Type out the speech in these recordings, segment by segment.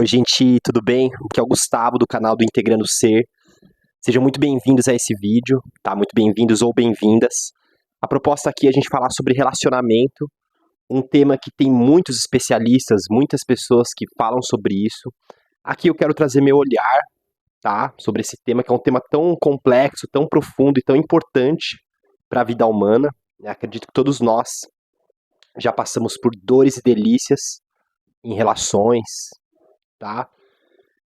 Oi, gente, tudo bem? Aqui é o Gustavo do canal do Integrando Ser. Sejam muito bem-vindos a esse vídeo, tá? Muito bem-vindos ou bem-vindas. A proposta aqui é a gente falar sobre relacionamento, um tema que tem muitos especialistas, muitas pessoas que falam sobre isso. Aqui eu quero trazer meu olhar, tá? Sobre esse tema, que é um tema tão complexo, tão profundo e tão importante para a vida humana, né? Acredito que todos nós já passamos por dores e delícias em relações, tá?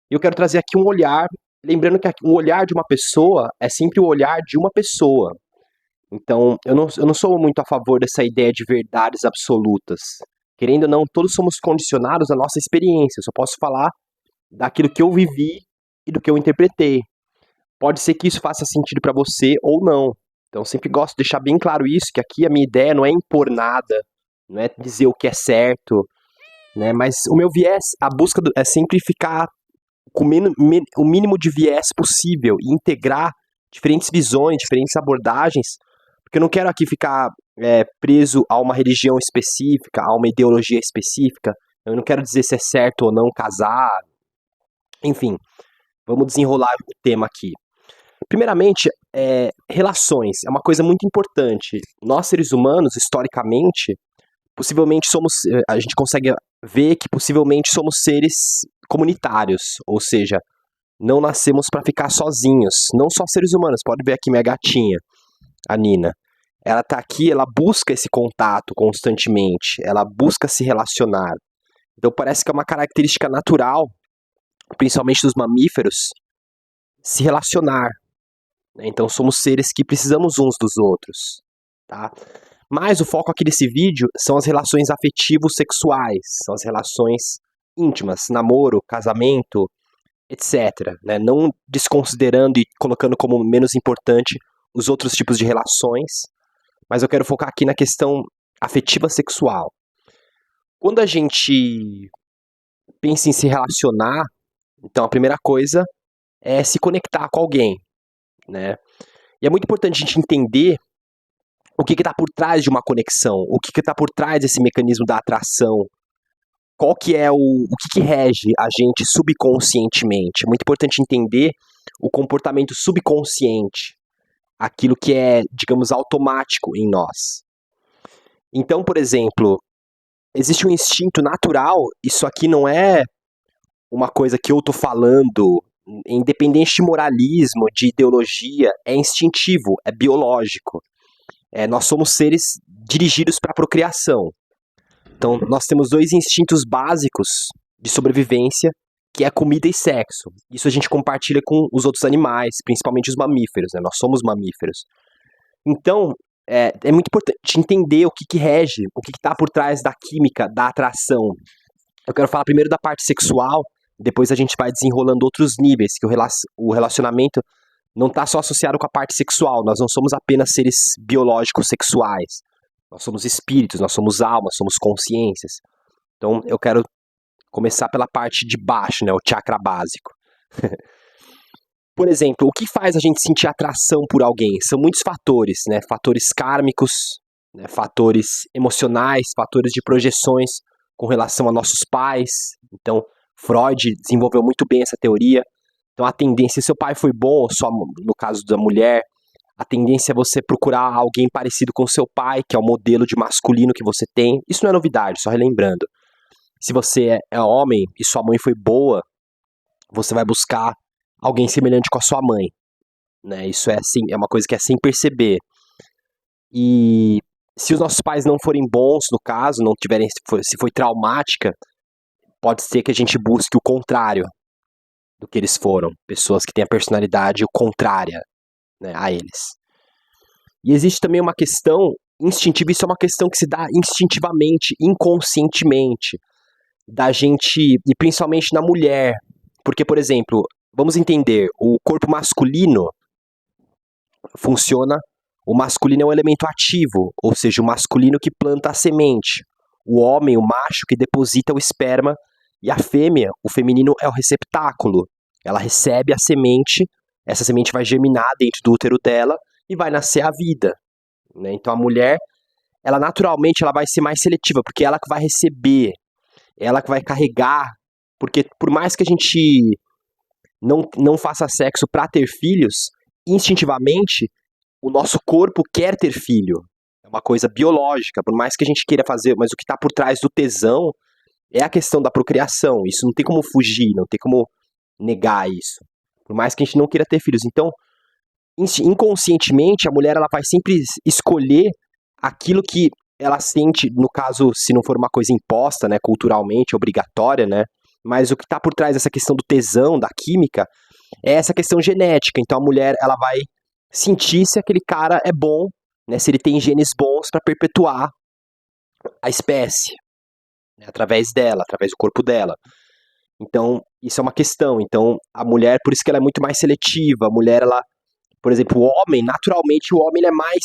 E eu quero trazer aqui um olhar, lembrando que o olhar de uma pessoa é sempre o olhar de uma pessoa. Então, eu não sou muito a favor dessa ideia de verdades absolutas. Querendo ou não, todos somos condicionados à nossa experiência. Eu só posso falar daquilo que eu vivi e do que eu interpretei. Pode ser que isso faça sentido para você ou não. Então, eu sempre gosto de deixar bem claro isso, que aqui a minha ideia não é impor nada, não é dizer o que é certo, né? Mas o meu viés, a busca é sempre ficar com o mínimo de viés possível e integrar diferentes visões, diferentes abordagens, porque eu não quero aqui ficar preso a uma religião específica, a uma ideologia específica. Eu não quero dizer se é certo ou não casar. Enfim, vamos desenrolar o tema aqui. Primeiramente, relações é uma coisa muito importante. Nós, seres humanos, historicamente, possivelmente a gente consegue ver que possivelmente somos seres comunitários, ou seja, não nascemos para ficar sozinhos, não só seres humanos. Pode ver aqui minha gatinha, a Nina. Ela tá aqui, ela busca esse contato constantemente, ela busca se relacionar. Então parece que é uma característica natural, principalmente dos mamíferos, se relacionar, né? Então somos seres que precisamos uns dos outros, tá? Mas o foco aqui desse vídeo são as relações afetivo-sexuais, são as relações íntimas, namoro, casamento, etc, né? Não desconsiderando e colocando como menos importante os outros tipos de relações, mas eu quero focar aqui na questão afetiva sexual. Quando a gente pensa em se relacionar, então a primeira coisa é se conectar com alguém, né? E é muito importante a gente entender o que está por trás de uma conexão, o que está por trás desse mecanismo da atração, qual que é o que rege a gente subconscientemente. É muito importante entender o comportamento subconsciente, aquilo que é, digamos, automático em nós. Então, por exemplo, existe um instinto natural, isso aqui não é uma coisa que eu tô falando, independente de moralismo, de ideologia, é instintivo, é biológico. Nós somos seres dirigidos para a procriação. Então, nós temos dois instintos básicos de sobrevivência, que é comida e sexo. Isso a gente compartilha com os outros animais, principalmente os mamíferos, né? Nós somos mamíferos. Então, é muito importante entender o que rege, o que está por trás da química, da atração. Eu quero falar primeiro da parte sexual, depois a gente vai desenrolando outros níveis, que o relacionamento não está só associado com a parte sexual, nós não somos apenas seres biológicos sexuais. Nós somos espíritos, nós somos almas, somos consciências. Então eu quero começar pela parte de baixo, né, o chakra básico. Por exemplo, o que faz a gente sentir atração por alguém? São muitos fatores, né? Fatores kármicos, né? Fatores emocionais, fatores de projeções com relação a nossos pais. Então, Freud desenvolveu muito bem essa teoria. Então, a tendência, se seu pai foi bom, só no caso da mulher, a tendência é você procurar alguém parecido com seu pai, que é o modelo de masculino que você tem. Isso não é novidade, só relembrando. Se você é homem e sua mãe foi boa, você vai buscar alguém semelhante com a sua mãe, né? Isso é assim, é uma coisa que é sem perceber. E se os nossos pais não forem bons, no caso, não tiverem, se foi traumática, pode ser que a gente busque o contrário do que eles foram, pessoas que têm a personalidade contrária, né, a eles. E existe também uma questão instintiva, isso é uma questão que se dá instintivamente, inconscientemente, da gente, e principalmente na mulher, porque, por exemplo, vamos entender, o corpo masculino funciona, o masculino é um elemento ativo, ou seja, o masculino que planta a semente, o homem, o macho, que deposita o esperma, e a fêmea, o feminino, é o receptáculo. Ela recebe a semente, essa semente vai germinar dentro do útero dela e vai nascer a vida, né? Então a mulher, ela naturalmente ela vai ser mais seletiva, porque ela que vai receber, ela que vai carregar Porque por mais que a gente não faça sexo para ter filhos, instintivamente o nosso corpo quer ter filho. É uma coisa biológica, por mais que a gente queira fazer, mas o que está por trás do tesão é a questão da procriação. Isso não tem como fugir, não tem como negar isso. Por mais que a gente não queira ter filhos. Então, inconscientemente, a mulher ela vai sempre escolher aquilo que ela sente, no caso, se não for uma coisa imposta, né, culturalmente, obrigatória, né, mas o que está por trás dessa questão do tesão, da química, é essa questão genética. Então a mulher ela vai sentir se aquele cara é bom, né, se ele tem genes bons para perpetuar a espécie, né, através dela, através do corpo dela. Então isso é uma questão. Então a mulher, por isso que ela é muito mais seletiva. A mulher, ela, por exemplo, o homem, naturalmente o homem ele é mais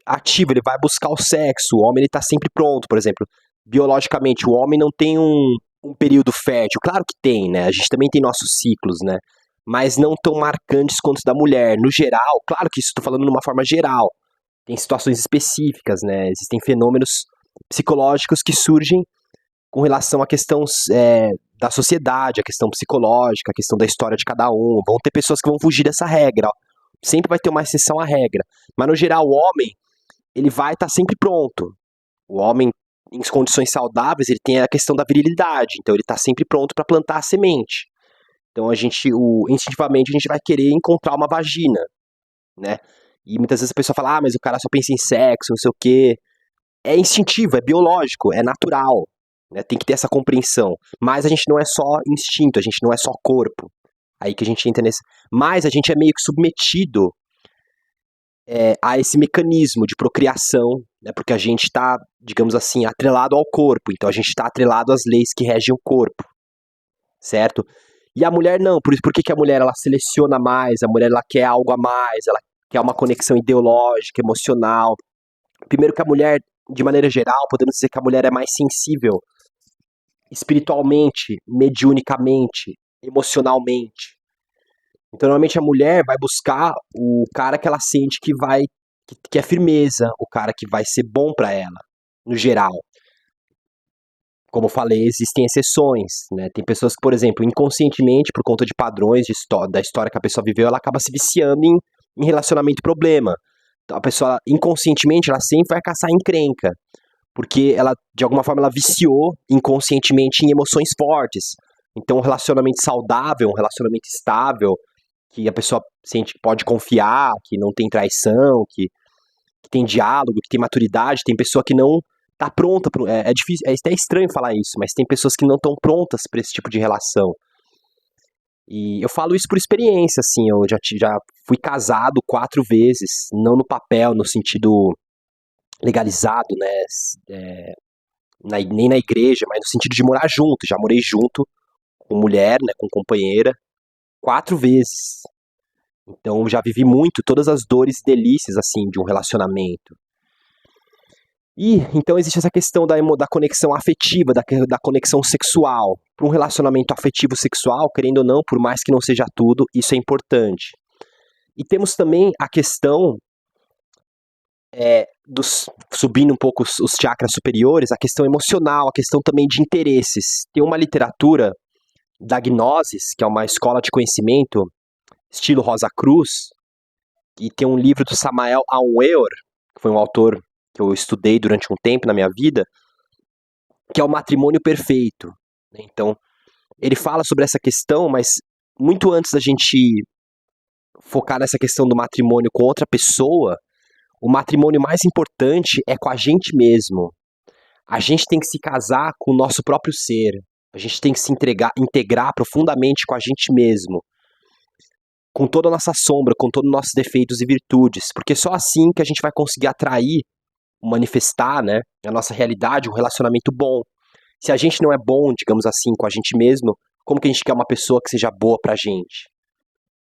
ativo, ele vai buscar o sexo. O homem ele tá sempre pronto, por exemplo. Biologicamente, o homem não tem um período fértil. Claro que tem, né? A gente também tem nossos ciclos, né? Mas não tão marcantes quanto os da mulher. No geral, claro que isso estou falando de uma forma geral. Tem situações específicas, né? Existem fenômenos psicológicos que surgem com relação à questão da sociedade, a questão psicológica, a questão da história de cada um. Vão ter pessoas que vão fugir dessa regra. Ó. Sempre vai ter uma exceção à regra. Mas, no geral, o homem, ele vai estar sempre pronto. O homem, em condições saudáveis, ele tem a questão da virilidade. Então, ele está sempre pronto para plantar a semente. Então, instintivamente, a gente vai querer encontrar uma vagina, né? E muitas vezes a pessoa fala, mas o cara só pensa em sexo, não sei o quê. É instintivo, é biológico, é natural. Né? Tem que ter essa compreensão. Mas a gente não é só instinto, a gente não é só corpo. Aí que a gente entra nesse... Mas a gente é meio que submetido a esse mecanismo de procriação, né? Porque a gente está, digamos assim, atrelado ao corpo. Então a gente está atrelado às leis que regem o corpo, certo? E a mulher não, por que a mulher ela seleciona mais, a mulher ela quer algo a mais, ela quer uma conexão ideológica, emocional. Primeiro que a mulher, de maneira geral, podemos dizer que a mulher é mais sensível espiritualmente, mediunicamente, emocionalmente. Então, normalmente a mulher vai buscar o cara que ela sente que é firmeza, o cara que vai ser bom pra ela, no geral. Como eu falei, existem exceções, né? Tem pessoas que, por exemplo, inconscientemente, por conta de padrões da história que a pessoa viveu, ela acaba se viciando em relacionamento problema. Então, a pessoa, inconscientemente, ela sempre vai caçar encrenca, porque ela, de alguma forma, ela viciou inconscientemente em emoções fortes. Então, um relacionamento saudável, um relacionamento estável, que a pessoa sente que pode confiar, que não tem traição, que tem diálogo, que tem maturidade, tem pessoa que não tá pronta, é difícil, é até estranho falar isso, mas tem pessoas que não estão prontas para esse tipo de relação. E eu falo isso por experiência, assim, eu já fui casado 4 vezes, não no papel, no sentido legalizado, né, nem na igreja, mas no sentido de morar junto, já morei junto com mulher, né, com companheira, 4 vezes. Então já vivi muito todas as dores e delícias assim de um relacionamento. E então existe essa questão da conexão afetiva, da conexão sexual. Para um relacionamento afetivo sexual, querendo ou não, por mais que não seja tudo, isso é importante. E temos também a questão subindo um pouco os chakras superiores, a questão emocional, a questão também de interesses. Tem uma literatura da Gnosis, que é uma escola de conhecimento estilo Rosa Cruz, e tem um livro do Samael Aun-Weor, que foi um autor que eu estudei durante um tempo na minha vida, que é o matrimônio perfeito. Então, ele fala sobre essa questão, mas muito antes da gente focar nessa questão do matrimônio com outra pessoa, o matrimônio mais importante é com a gente mesmo. A gente tem que se casar com o nosso próprio ser. A gente tem que se integrar profundamente com a gente mesmo. Com toda a nossa sombra, com todos os nossos defeitos e virtudes, porque só assim que a gente vai conseguir atrair, manifestar, né, a nossa realidade, um relacionamento bom. Se a gente não é bom, digamos assim, com a gente mesmo, como que a gente quer uma pessoa que seja boa pra gente?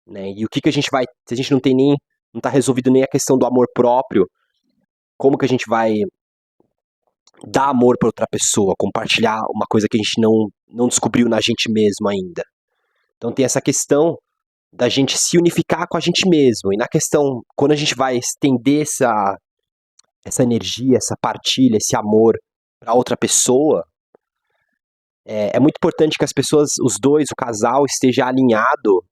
Né? E o que a gente vai, se a gente não tá resolvido nem a questão do amor próprio, como que a gente vai dar amor pra outra pessoa, compartilhar uma coisa que a gente não descobriu na gente mesmo ainda? Então tem essa questão da gente se unificar com a gente mesmo. E na questão, quando a gente vai estender essa energia, essa partilha, esse amor para outra pessoa, É muito importante que as pessoas, os dois, o casal, esteja alinhado,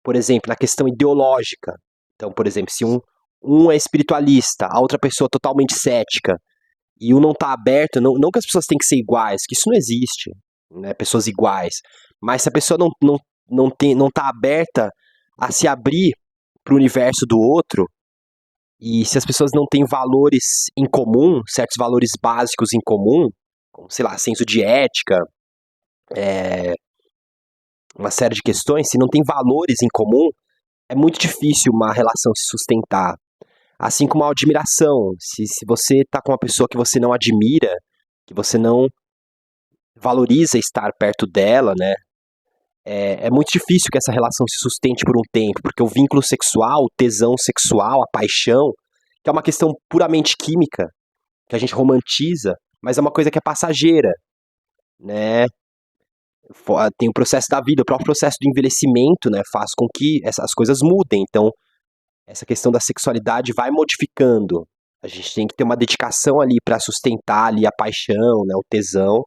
por exemplo, na questão ideológica. Então, por exemplo, se um é espiritualista, a outra pessoa totalmente cética, e um não está aberto, não que as pessoas têm que ser iguais, que isso não existe, né, pessoas iguais, mas se a pessoa não tá aberta a se abrir para o universo do outro, e se as pessoas não têm valores em comum, certos valores básicos em comum, como, sei lá, senso de ética, uma série de questões, se não tem valores em comum, é muito difícil uma relação se sustentar. Assim como a admiração. Se você tá com uma pessoa que você não admira, que você não valoriza estar perto dela, né? É muito difícil que essa relação se sustente por um tempo, porque o vínculo sexual, o tesão sexual, a paixão, que é uma questão puramente química, que a gente romantiza, mas é uma coisa que é passageira, né? Tem o processo da vida, o próprio processo do envelhecimento, né? Faz com que essas coisas mudem. Então, essa questão da sexualidade vai modificando. A gente tem que ter uma dedicação ali para sustentar ali a paixão, né, o tesão,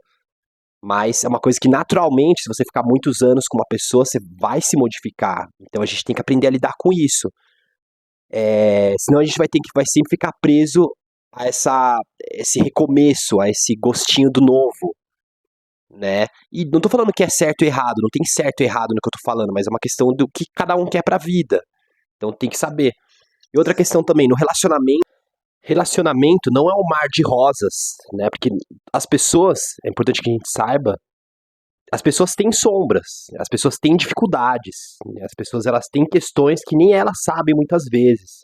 mas é uma coisa que naturalmente, se você ficar muitos anos com uma pessoa, você vai se modificar. Então a gente tem que aprender a lidar com isso. Senão a gente vai sempre ficar preso a esse recomeço, a esse gostinho do novo, né? E não tô falando que é certo e errado, não tem certo e errado no que eu tô falando, mas é uma questão do que cada um quer pra vida. Então tem que saber. E outra questão também, no relacionamento não é um mar de rosas, né? Porque as pessoas, é importante que a gente saiba, as pessoas têm sombras, as pessoas têm dificuldades, né? As pessoas elas têm questões que nem elas sabem muitas vezes.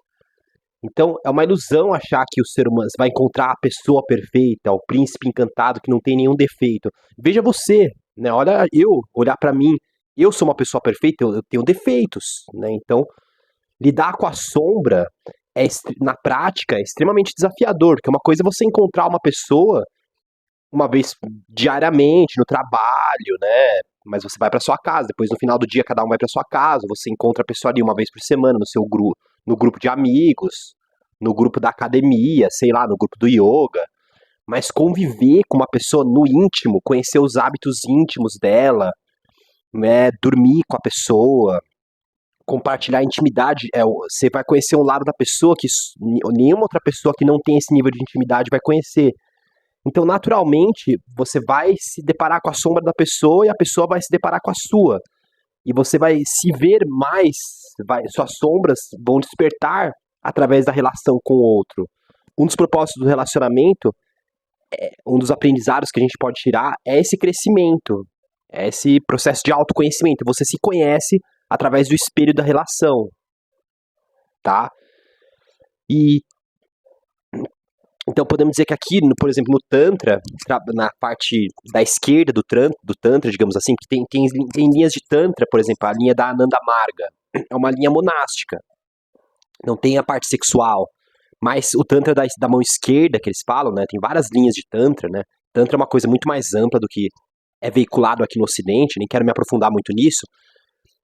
Então é uma ilusão achar que o ser humano vai encontrar a pessoa perfeita, o príncipe encantado que não tem nenhum defeito. Veja você, né? Olha olhar pra mim, eu sou uma pessoa perfeita, eu tenho defeitos, né? Então lidar com a sombra na prática é extremamente desafiador, porque uma coisa é você encontrar uma pessoa uma vez diariamente no trabalho, né? Mas você vai para sua casa, depois no final do dia cada um vai para sua casa, você encontra a pessoa ali uma vez por semana no seu grupo, no grupo de amigos, no grupo da academia, sei lá, no grupo do yoga, mas conviver com uma pessoa no íntimo, conhecer os hábitos íntimos dela, né, dormir com a pessoa, compartilhar intimidade, você vai conhecer um lado da pessoa que nenhuma outra pessoa que não tem esse nível de intimidade vai conhecer. Então, naturalmente, você vai se deparar com a sombra da pessoa e a pessoa vai se deparar com a sua. E você vai se ver mais, suas sombras vão despertar através da relação com o outro. Um dos propósitos do relacionamento, um dos aprendizados que a gente pode tirar é esse crescimento, é esse processo de autoconhecimento. Você se conhece através do espelho da relação, tá? E então podemos dizer que aqui, por exemplo, no Tantra, na parte da esquerda do Tantra, digamos assim, que tem linhas de Tantra, por exemplo, a linha da Ananda Marga, é uma linha monástica, não tem a parte sexual, mas o Tantra da mão esquerda, que eles falam, né, tem várias linhas de Tantra, né, Tantra é uma coisa muito mais ampla do que é veiculado aqui no Ocidente, nem quero me aprofundar muito nisso,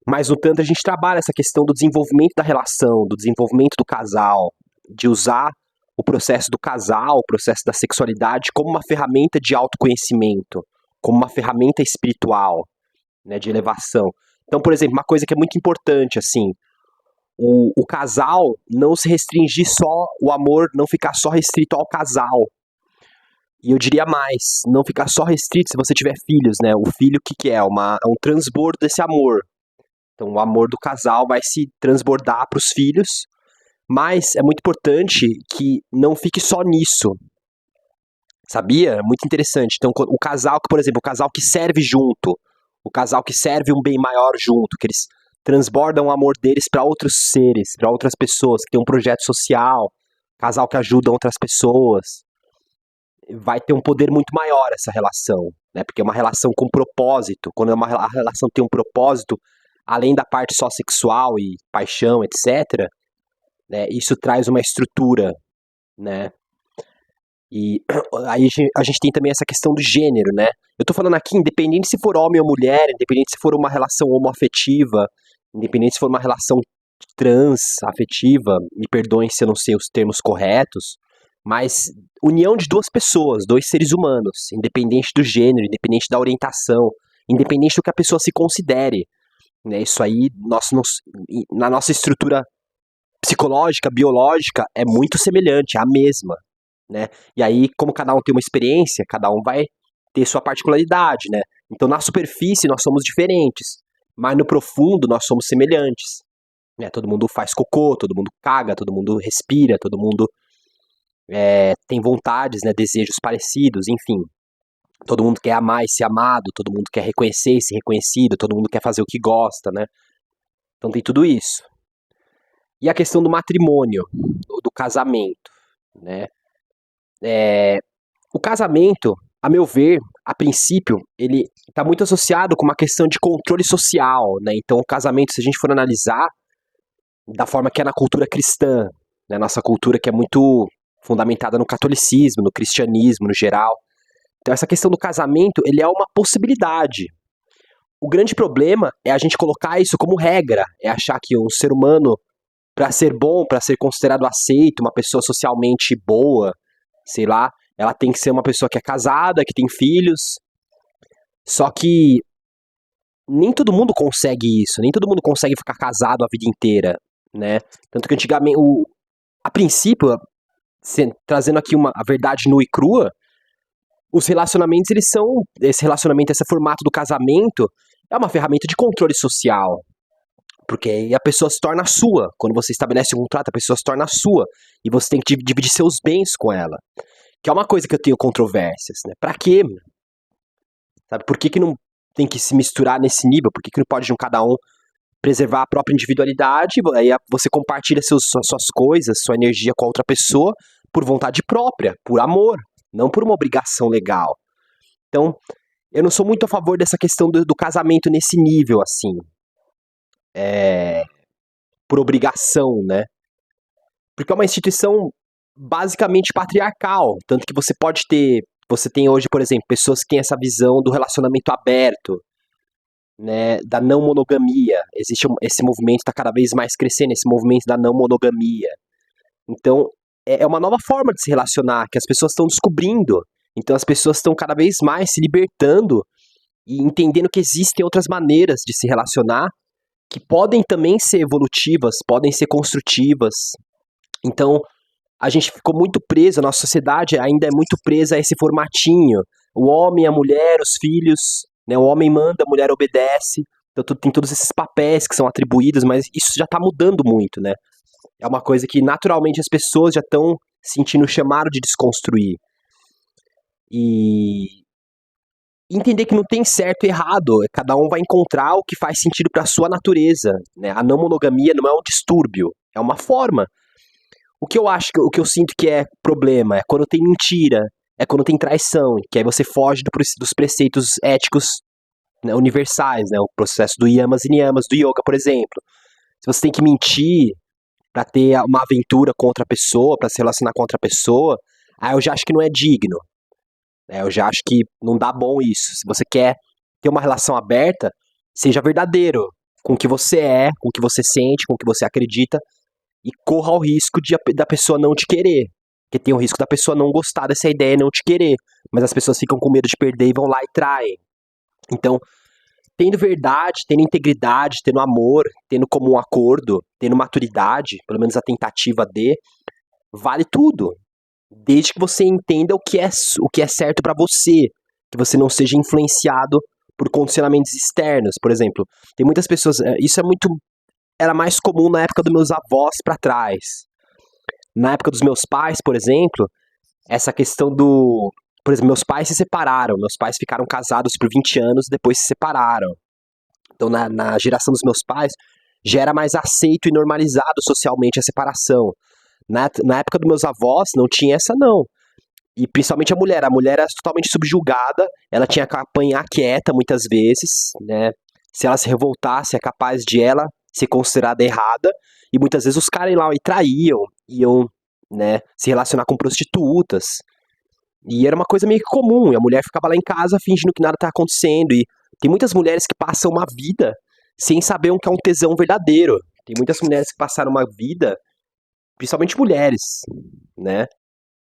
mas no Tantra a gente trabalha essa questão do desenvolvimento da relação, do desenvolvimento do casal, de usar o processo do casal, o processo da sexualidade como uma ferramenta de autoconhecimento, como uma ferramenta espiritual, né, de elevação. Então, por exemplo, uma coisa que é muito importante, assim, o casal não se restringir só, o amor não ficar só restrito ao casal. E eu diria mais, não ficar só restrito se você tiver filhos, né? O filho, o que que é? É um transbordo desse amor. Então, o amor do casal vai se transbordar para os filhos, mas é muito importante que não fique só nisso, sabia? Muito interessante. Então, o casal que, por exemplo, o casal que serve junto, o casal que serve um bem maior junto, que eles transbordam o amor deles para outros seres, para outras pessoas, que tem um projeto social, casal que ajuda outras pessoas, vai ter um poder muito maior essa relação, né? Porque é uma relação com propósito. Quando a relação tem um propósito, além da parte só sexual e paixão, etc., né, isso traz uma estrutura, né? E aí a gente tem também essa questão do gênero, né? Eu tô falando aqui, independente se for homem ou mulher, independente se for uma relação homoafetiva, independente se for uma relação trans afetiva, me perdoem se eu não sei os termos corretos, mas união de duas pessoas, dois seres humanos, independente do gênero, independente da orientação, independente do que a pessoa se considere, né? Isso aí, na nossa estrutura psicológica, biológica, é muito semelhante, é a mesma, né? E aí, como cada um tem uma experiência, cada um vai ter sua particularidade, né? Então, na superfície, nós somos diferentes, mas no profundo, nós somos semelhantes, né? Todo mundo faz cocô, todo mundo caga, todo mundo respira, todo mundo tem vontades, né? Desejos parecidos, enfim. Todo mundo quer amar e ser amado, todo mundo quer reconhecer e ser reconhecido, todo mundo quer fazer o que gosta, né? Então tem tudo isso. E a questão do matrimônio, do casamento, né? O casamento, a meu ver, a princípio, ele está muito associado com uma questão de controle social, né? Então o casamento, se a gente for analisar da forma que é na cultura cristã, né? Nossa cultura que é muito fundamentada no catolicismo, no cristianismo no geral. Então essa questão do casamento, ele é uma possibilidade. O grande problema é a gente colocar isso como regra, é achar que um ser humano, para ser bom, para ser considerado aceito, uma pessoa socialmente boa, sei lá, ela tem que ser uma pessoa que é casada, que tem filhos. Só que nem todo mundo consegue isso, nem todo mundo consegue ficar casado a vida inteira, né? Tanto que antigamente, a princípio, trazendo aqui a verdade nua e crua, os relacionamentos, esse relacionamento, esse formato do casamento, é uma ferramenta de controle social. Porque aí a pessoa se torna sua. Quando você estabelece um contrato, a pessoa se torna sua. E você tem que dividir seus bens com ela. Que é uma coisa que eu tenho controvérsias, né? Pra quê? Sabe? Por que não tem que se misturar nesse nível? Por que não pode cada um preservar a própria individualidade? Aí você compartilha suas coisas, sua energia com a outra pessoa por vontade própria, por amor, não por uma obrigação legal. Então, eu não sou muito a favor dessa questão do casamento nesse nível, assim. Por obrigação, né? Porque é uma instituição basicamente patriarcal, tanto que você tem hoje, por exemplo, pessoas que têm essa visão do relacionamento aberto, né, da não monogamia. Existe esse movimento, está cada vez mais crescendo, esse movimento da não monogamia. Então, é uma nova forma de se relacionar, que as pessoas estão descobrindo. Então, as pessoas estão cada vez mais se libertando e entendendo que existem outras maneiras de se relacionar, que podem também ser evolutivas, podem ser construtivas. Então, a gente ficou muito preso, a nossa sociedade ainda é muito presa a esse formatinho. O homem, a mulher, os filhos, né? O homem manda, a mulher obedece. Então tem todos esses papéis que são atribuídos, mas isso já está mudando muito, né? É uma coisa que naturalmente as pessoas já estão sentindo o chamado de desconstruir. E entender que não tem certo e errado, cada um vai encontrar o que faz sentido para a sua natureza, né? A não monogamia não é um distúrbio, é uma forma. O que eu acho, o que eu sinto que é problema é quando tem mentira, é quando tem traição, que aí você foge dos preceitos éticos, né, universais, né? O processo do yamas e niyamas, do yoga, por exemplo. Se você tem que mentir pra ter uma aventura com outra pessoa, pra se relacionar com outra pessoa, aí eu já acho que não é digno. Né? Eu já acho que não dá bom isso. Se você quer ter uma relação aberta, seja verdadeiro com o que você é, com o que você sente, com o que você acredita, e corra o risco da pessoa não te querer. Porque tem o risco da pessoa não gostar dessa ideia e não te querer. Mas as pessoas ficam com medo de perder e vão lá e traem. Então, tendo verdade, tendo integridade, tendo amor, tendo como um acordo, tendo maturidade, pelo menos a tentativa de, vale tudo. Desde que você entenda o que é certo pra você. Que você não seja influenciado por condicionamentos externos. Por exemplo, tem muitas pessoas... Isso era mais comum na época dos meus avós pra trás. Na época dos meus pais, por exemplo, essa questão do... Por exemplo, meus pais se separaram. Meus pais ficaram casados por 20 anos e depois se separaram. Então, na geração dos meus pais, já era mais aceito e normalizado socialmente a separação. Na época dos meus avós, não tinha essa, não. E principalmente a mulher. A mulher era totalmente subjugada, ela tinha que apanhar quieta muitas vezes, né? Se ela se revoltasse, é capaz de ela ser considerada errada. E muitas vezes os caras iam lá e traíam, iam, né, se relacionar com prostitutas. E era uma coisa meio que comum, e a mulher ficava lá em casa fingindo que nada tá acontecendo. E tem muitas mulheres que passam uma vida sem saber o que é um tesão verdadeiro. Tem muitas mulheres que passaram uma vida, principalmente mulheres, né,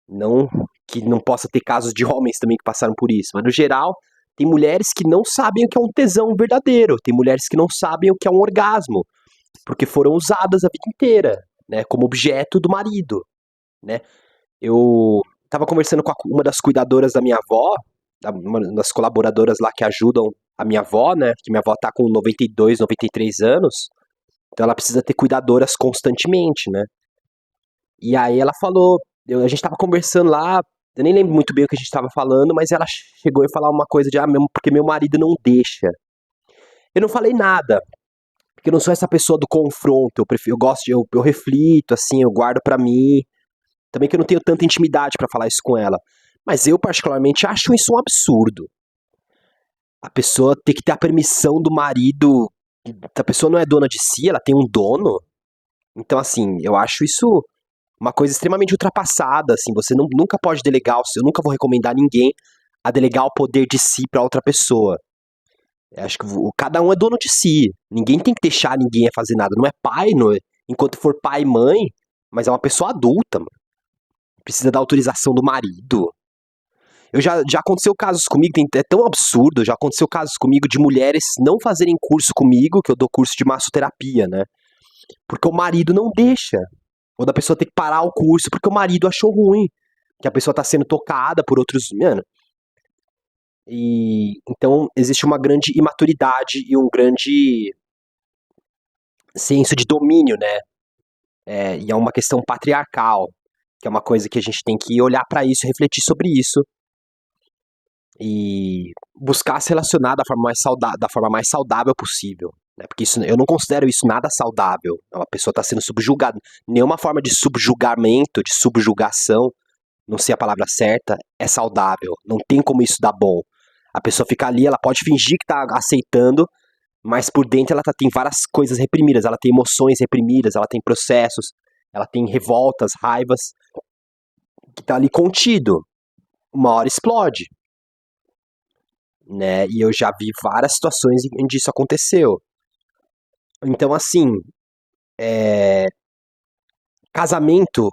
Não que não possa ter casos de homens também que passaram por isso, mas no geral, tem mulheres que não sabem o que é um tesão verdadeiro, tem mulheres que não sabem o que é um orgasmo, porque foram usadas a vida inteira, né, como objeto do marido, né? Eu tava conversando com uma das cuidadoras da minha avó, uma das colaboradoras lá que ajudam a minha avó, né? Que minha avó tá com 92, 93 anos, então ela precisa ter cuidadoras constantemente, né? E aí ela falou, a gente tava conversando lá, eu nem lembro muito bem o que a gente tava falando, mas ela chegou a falar uma coisa de, porque meu marido não deixa. Eu não falei nada, porque eu não sou essa pessoa do confronto, eu gosto de, eu reflito, assim, eu guardo pra mim, também que eu não tenho tanta intimidade pra falar isso com ela. Mas eu, particularmente, acho isso um absurdo. A pessoa ter que ter a permissão do marido. A pessoa não é dona de si, ela tem um dono. Então, assim, eu acho isso uma coisa extremamente ultrapassada. Assim, você nunca pode delegar, eu nunca vou recomendar ninguém a delegar o poder de si pra outra pessoa. Eu acho que cada um é dono de si. Ninguém tem que deixar ninguém a fazer nada. Não é pai, não é, enquanto for pai e mãe, mas é uma pessoa adulta, mano. Precisa da autorização do marido. Já aconteceu casos comigo, é tão absurdo, já aconteceu casos comigo de mulheres não fazerem curso comigo, que eu dou curso de massoterapia, né? Porque o marido não deixa. Ou da pessoa ter que parar o curso porque o marido achou ruim. Que a pessoa tá sendo tocada por outros. Mano. E então existe uma grande imaturidade e um grande senso de domínio, né? E é uma questão patriarcal, que é uma coisa que a gente tem que olhar pra isso, refletir sobre isso e buscar se relacionar da forma mais saudável possível. Né? Porque isso, eu não considero isso nada saudável. A pessoa está sendo subjugada. Nenhuma forma de subjugamento, de subjugação, não sei a palavra certa, é saudável. Não tem como isso dar bom. A pessoa fica ali, ela pode fingir que está aceitando, mas por dentro ela tem várias coisas reprimidas. Ela tem emoções reprimidas, ela tem processos, ela tem revoltas, raivas, que está ali contido. Uma hora explode. Né? E eu já vi várias situações onde isso aconteceu. Então, assim, casamento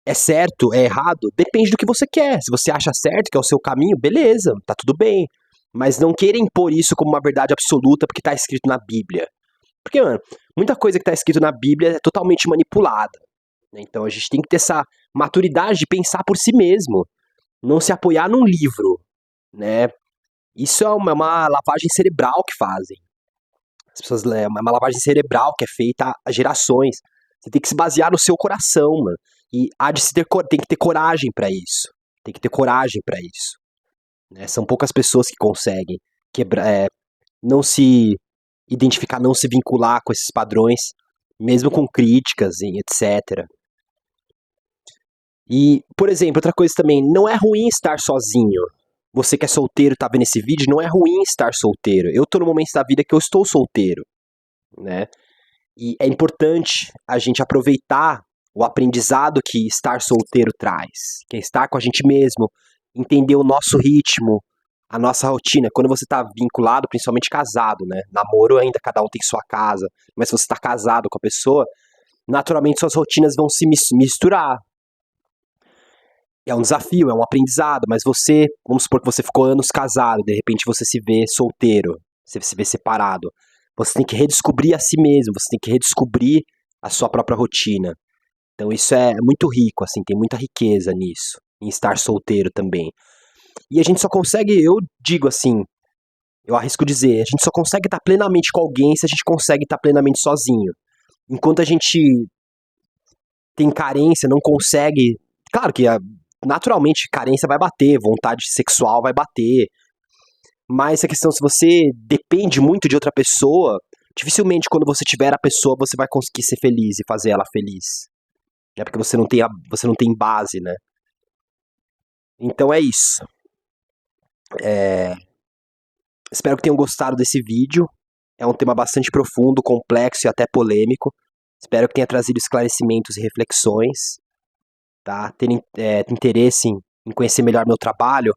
é certo, é errado? Depende do que você quer. Se você acha certo, que é o seu caminho, beleza, tá tudo bem. Mas não queira impor isso como uma verdade absoluta porque tá escrito na Bíblia. Porque, mano, muita coisa que tá escrito na Bíblia é totalmente manipulada. Né? Então a gente tem que ter essa maturidade de pensar por si mesmo. Não se apoiar num livro, né? Isso é uma lavagem cerebral que fazem. As pessoas, é uma lavagem cerebral que é feita há gerações. Você tem que se basear no seu coração, mano. E há de se ter, tem que ter coragem pra isso. Tem que ter coragem pra isso. Né? São poucas pessoas que conseguem não se identificar, não se vincular com esses padrões, mesmo com críticas e etc. E, por exemplo, outra coisa também, não é ruim estar sozinho. Você que é solteiro, tá vendo esse vídeo, não é ruim estar solteiro. Eu tô no momento da vida que eu estou solteiro, né? E é importante a gente aproveitar o aprendizado que estar solteiro traz, que é estar com a gente mesmo, entender o nosso ritmo, a nossa rotina. Quando você tá vinculado, principalmente casado, né? Namoro ainda cada um tem sua casa, mas se você tá casado com a pessoa, naturalmente suas rotinas vão se misturar. É um desafio, é um aprendizado, mas você, vamos supor que você ficou anos casado, de repente você se vê solteiro, você se vê separado. Você tem que redescobrir a si mesmo, você tem que redescobrir a sua própria rotina. Então isso é muito rico, assim, tem muita riqueza nisso, em estar solteiro também. E a gente só consegue, eu digo assim, eu arrisco dizer, a gente só consegue estar plenamente com alguém se a gente consegue estar plenamente sozinho. Enquanto a gente tem carência, não consegue. Claro que naturalmente carência vai bater, vontade sexual vai bater. Mas a questão, se você depende muito de outra pessoa, dificilmente quando você tiver a pessoa, você vai conseguir ser feliz e fazer ela feliz. É porque você não tem base, né? Então é isso. Espero que tenham gostado desse vídeo. É um tema bastante profundo, complexo e até polêmico. Espero que tenha trazido esclarecimentos e reflexões. Tá? Terem interesse em conhecer melhor meu trabalho,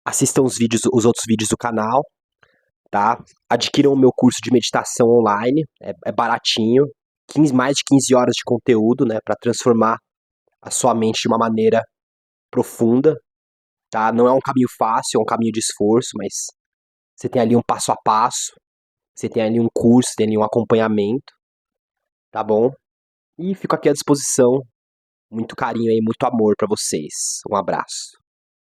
assistam os outros vídeos do canal, tá? Adquiram o meu curso de meditação online, é baratinho, mais de 15 horas de conteúdo, né, para transformar a sua mente de uma maneira profunda, tá? Não é um caminho fácil, é um caminho de esforço, mas você tem ali um passo a passo, você tem ali um curso, tem ali um acompanhamento, tá bom? E fico aqui à disposição. Muito carinho aí, muito amor pra vocês. Um abraço.